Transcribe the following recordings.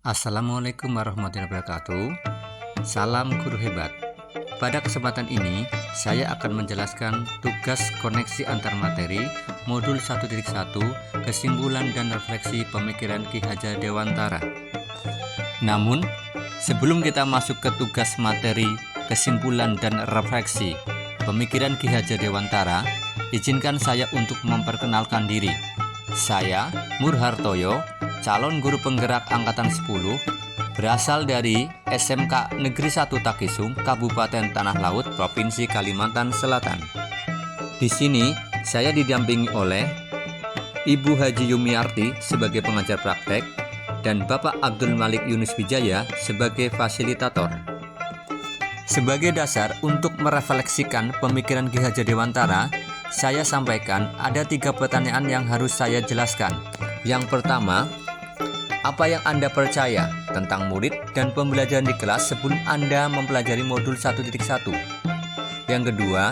Assalamualaikum warahmatullahi wabarakatuh. Salam guru hebat. Pada kesempatan ini, saya akan menjelaskan tugas koneksi antar materi modul 1.1 kesimpulan dan refleksi pemikiran Ki Hajar Dewantara. Namun, sebelum kita masuk ke tugas materi kesimpulan dan refleksi pemikiran Ki Hajar Dewantara, izinkan saya untuk memperkenalkan diri. Saya Mur Hartoyo, calon guru penggerak angkatan 10, berasal dari SMK Negeri 1 Takisung, Kabupaten Tanah Laut, Provinsi Kalimantan Selatan. Di sini saya didampingi oleh Ibu Haji Yumiarti sebagai pengajar praktek dan Bapak Abdul Malik Yunus Wijaya sebagai fasilitator. Sebagai dasar untuk merefleksikan pemikiran Ki Hajar Dewantara, saya sampaikan ada 3 pertanyaan yang harus saya jelaskan. Yang pertama, apa yang Anda percaya tentang murid dan pembelajaran di kelas sebelum Anda mempelajari modul 1.1? Yang kedua,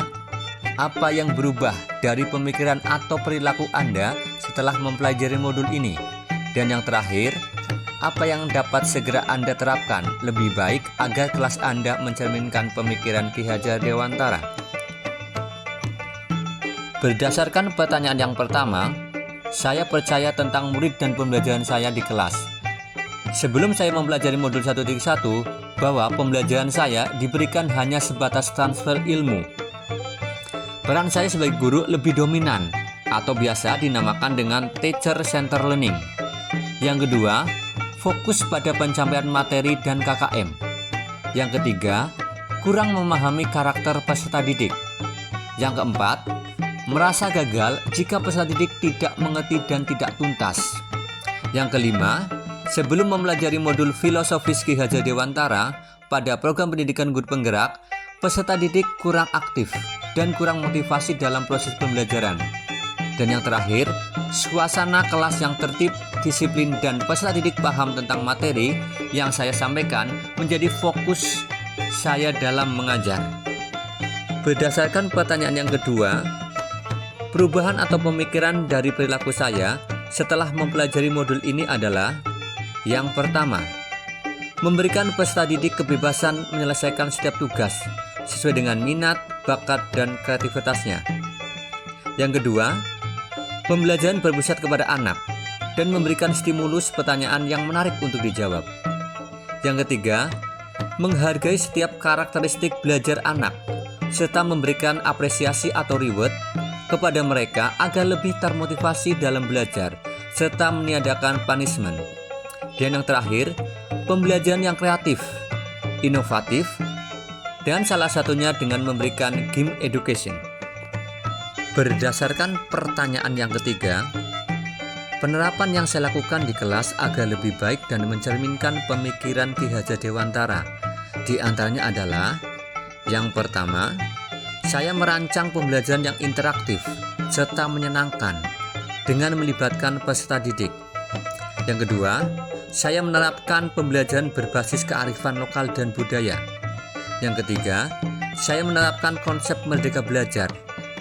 apa yang berubah dari pemikiran atau perilaku Anda setelah mempelajari modul ini? Dan yang terakhir, apa yang dapat segera Anda terapkan lebih baik agar kelas Anda mencerminkan pemikiran Ki Hajar Dewantara? Berdasarkan pertanyaan yang pertama, saya percaya tentang murid dan pembelajaran saya di kelas. Sebelum saya mempelajari modul 1.1, bahwa pembelajaran saya diberikan hanya sebatas transfer ilmu. Peran saya sebagai guru lebih dominan, atau biasa dinamakan dengan teacher center learning. Yang kedua, fokus pada pencapaian materi dan KKM. Yang ketiga, kurang memahami karakter peserta didik. Yang keempat, merasa gagal jika peserta didik tidak mengerti dan tidak tuntas. Yang kelima, sebelum mempelajari modul filosofis Ki Hajar Dewantara pada program pendidikan guru penggerak, peserta didik kurang aktif dan kurang motivasi dalam proses pembelajaran. Dan yang terakhir, suasana kelas yang tertib, disiplin, dan peserta didik paham tentang materi yang saya sampaikan menjadi fokus saya dalam mengajar. Berdasarkan pertanyaan yang kedua, perubahan atau pemikiran dari perilaku saya setelah mempelajari modul ini adalah: yang pertama, memberikan peserta didik kebebasan menyelesaikan setiap tugas sesuai dengan minat, bakat, dan kreativitasnya. Yang kedua, pembelajaran berpusat kepada anak dan memberikan stimulus pertanyaan yang menarik untuk dijawab. Yang ketiga, menghargai setiap karakteristik belajar anak serta memberikan apresiasi atau reward kepada mereka agar lebih termotivasi dalam belajar serta meniadakan punishment. Dan yang terakhir, pembelajaran yang kreatif, inovatif, dan salah satunya dengan memberikan game education. Berdasarkan pertanyaan yang ketiga, penerapan yang saya lakukan di kelas agar lebih baik dan mencerminkan pemikiran Ki Hajar Dewantara di antaranya adalah: yang pertama, saya merancang pembelajaran yang interaktif serta menyenangkan dengan melibatkan peserta didik. Yang kedua, saya menerapkan pembelajaran berbasis kearifan lokal dan budaya. Yang ketiga, saya menerapkan konsep merdeka belajar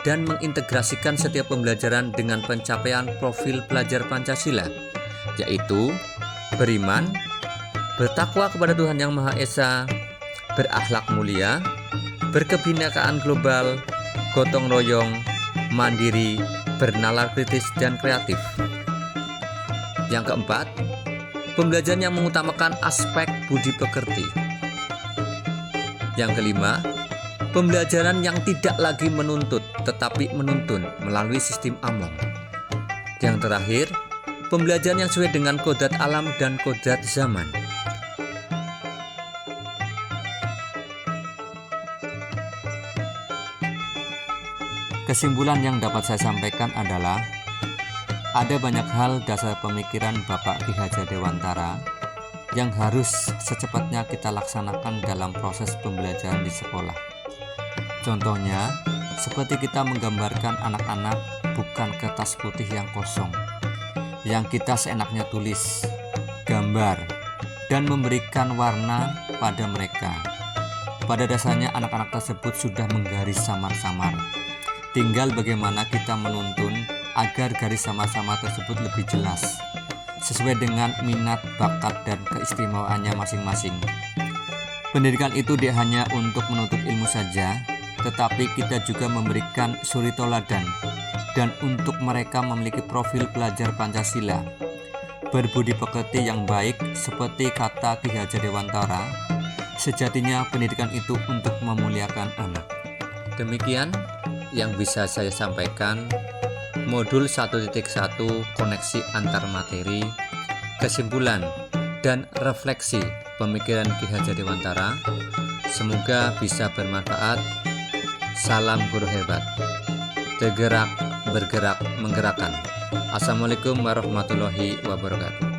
dan mengintegrasikan setiap pembelajaran dengan pencapaian profil pelajar Pancasila, yaitu beriman, bertakwa kepada Tuhan Yang Maha Esa, berakhlak mulia, berkebinekaan global, gotong royong, mandiri, bernalar kritis, dan kreatif. Yang keempat, pembelajaran yang mengutamakan aspek budi pekerti. Yang kelima, pembelajaran yang tidak lagi menuntut tetapi menuntun melalui sistem Among. Yang terakhir, pembelajaran yang sesuai dengan kodrat alam dan kodrat zaman. Kesimpulan yang dapat saya sampaikan adalah ada banyak hal dasar pemikiran Bapak Ki Hajar Dewantara yang harus secepatnya kita laksanakan dalam proses pembelajaran di sekolah. Contohnya, seperti kita menggambarkan anak-anak bukan kertas putih yang kosong, yang kita seenaknya tulis, gambar, dan memberikan warna pada mereka. Pada dasarnya anak-anak tersebut sudah menggaris samar-samar. Tinggal bagaimana kita menuntun agar garis sama-sama tersebut lebih jelas, sesuai dengan minat, bakat, dan keistimewaannya masing-masing. Pendidikan itu tidak hanya untuk menuntut ilmu saja, tetapi kita juga memberikan suri toladan dan untuk mereka memiliki profil pelajar Pancasila, berbudi pekerti yang baik seperti kata Ki Hajar Dewantara, sejatinya pendidikan itu untuk memuliakan anak. Demikian yang bisa saya sampaikan. Modul 1.1 koneksi antar materi, kesimpulan dan refleksi pemikiran Ki Hajar Dewantara. Semoga bisa bermanfaat. Salam guru hebat. Tergerak, bergerak, menggerakkan. Assalamualaikum warahmatullahi wabarakatuh.